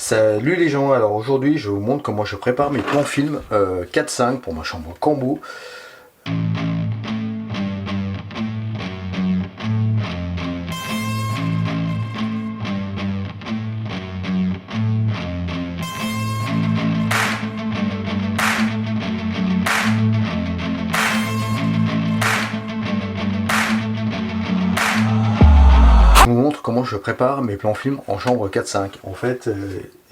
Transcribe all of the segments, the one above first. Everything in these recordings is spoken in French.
Salut les gens, alors aujourd'hui je vous montre comment je prépare mes plans film 4-5 pour ma chambre combo. Je vous montre comment je prépare mes plans film en chambre 4-5. En fait,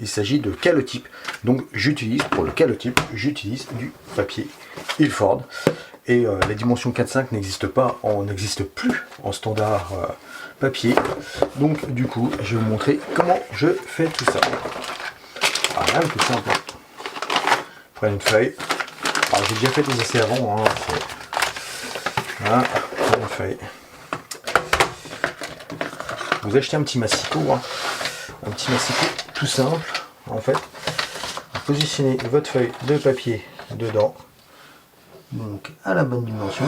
il s'agit de calotype. Donc j'utilise, pour le calotype, j'utilise du papier Ilford. Et la dimension 4-5 n'existe plus en standard papier. Donc du coup, je vais vous montrer comment je fais tout ça. Voilà, tout simple. Prenez une feuille. Alors j'ai déjà fait des essais avant. Voilà, prenez une feuille. Vous achetez un petit massicot, un petit massicot tout simple. En fait, vous positionnez votre feuille de papier dedans, donc à la bonne dimension,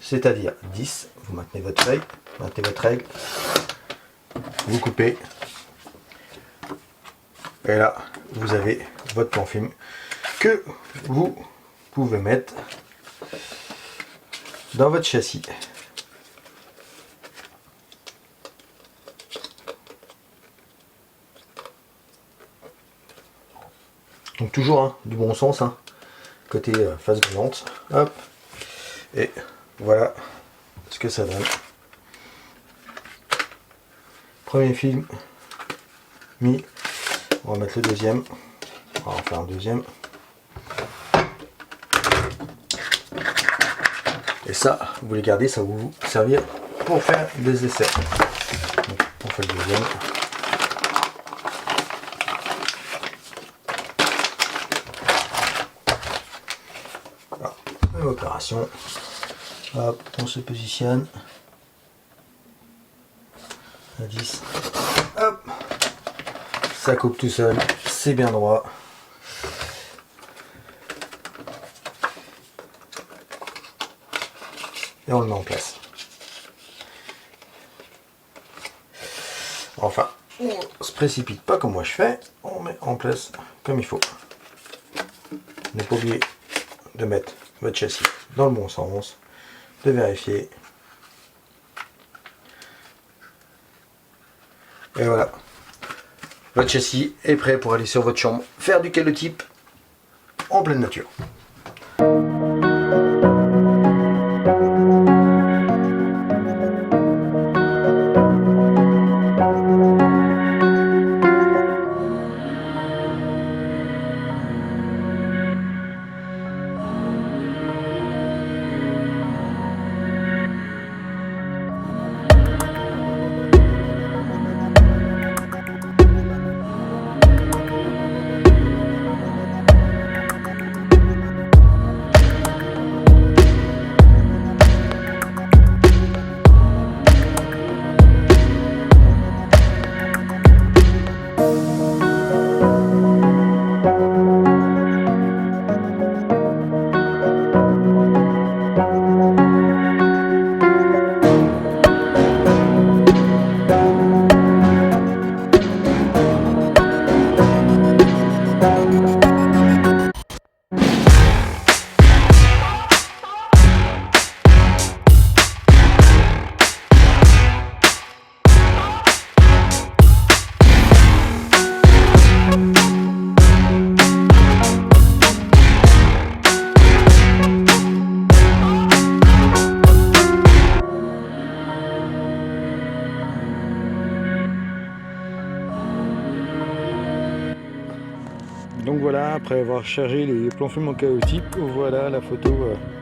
c'est-à-dire 10. Vous maintenez votre feuille, maintenez votre règle, vous coupez, et là vous avez votre plan film que vous pouvez mettre dans votre châssis. Donc toujours du bon sens, côté face brillante, hop, et voilà ce que ça donne. Premier film mis, on va mettre le deuxième, on va en faire un deuxième. Et ça, vous les gardez, ça va vous servir pour faire des essais. Donc, on fait le deuxième. Opération, hop, on se positionne à 10, hop, ça coupe tout seul, c'est bien droit. Et on le met en place. Enfin, on se précipite pas comme moi je fais, on met en place comme il faut. Ne pas oublier de mettre votre châssis dans le bon sens, de vérifier. Et voilà, votre châssis est prêt pour aller sur votre chambre faire du calotype en pleine nature. Donc voilà, après avoir chargé les plans film en calotype, voilà la photo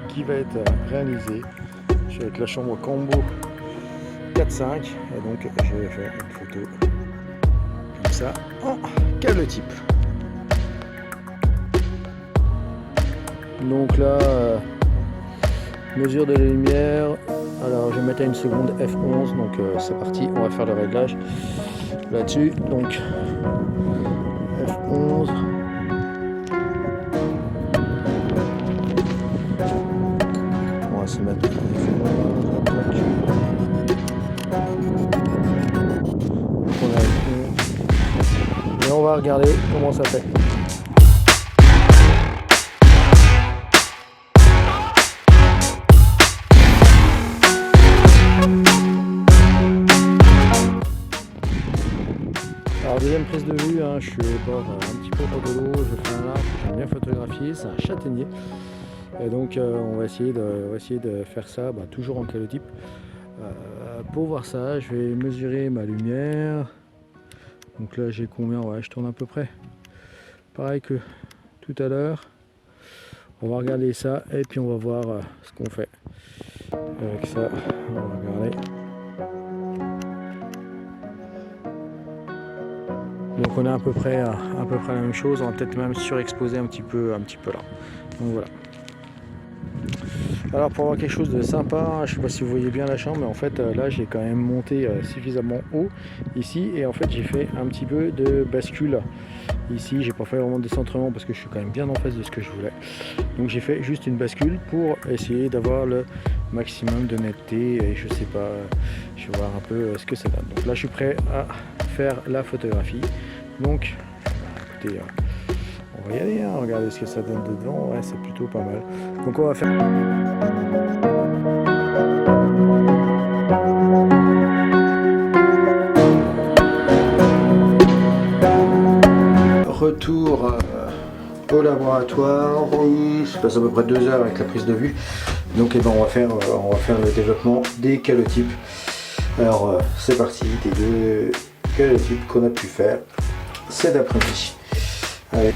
qui va être réalisée. Je suis avec la chambre combo 4-5 et donc je vais faire une photo comme ça en calotype. Donc là, mesure de la lumière, alors je vais mettre à 1 seconde f11, donc c'est parti, on va faire le réglage là-dessus. Donc f11. On va se mettre et on va va regarder comment ça fait. Alors deuxième prise de vue, hein, je suis au bord un petit peu au bord de l'eau, je fais un arbre que j'aime bien photographier, c'est un châtaignier. Et donc on va essayer de faire ça toujours en calotype. Pour voir ça, je vais mesurer ma lumière. Donc là j'ai combien? Ouais, je tourne à peu près pareil que tout à l'heure. On va regarder ça et puis on va voir ce qu'on fait avec ça. On va regarder. Donc on est à peu près la même chose. On va peut-être même surexposer un petit peu là. Donc voilà. Alors pour avoir quelque chose de sympa, je sais pas si vous voyez bien la chambre, mais en fait là j'ai quand même monté suffisamment haut ici et en fait j'ai fait un petit peu de bascule ici. J'ai pas fait vraiment de décentrement parce que je suis quand même bien en face de ce que je voulais. Donc j'ai fait juste une bascule pour essayer d'avoir le maximum de netteté et je sais pas, je vais voir un peu ce que ça donne. Donc là je suis prêt à faire la photographie. Donc écoutez, on va y aller, hein. Regardez ce que ça donne dedans, ouais, c'est plutôt pas mal. Donc on va faire... Retour au laboratoire, il se passe à peu près 2 heures avec la prise de vue. Donc on va faire le développement des calotypes. Alors c'est parti, des 2 calotypes qu'on a pu faire cet après-midi. Allez.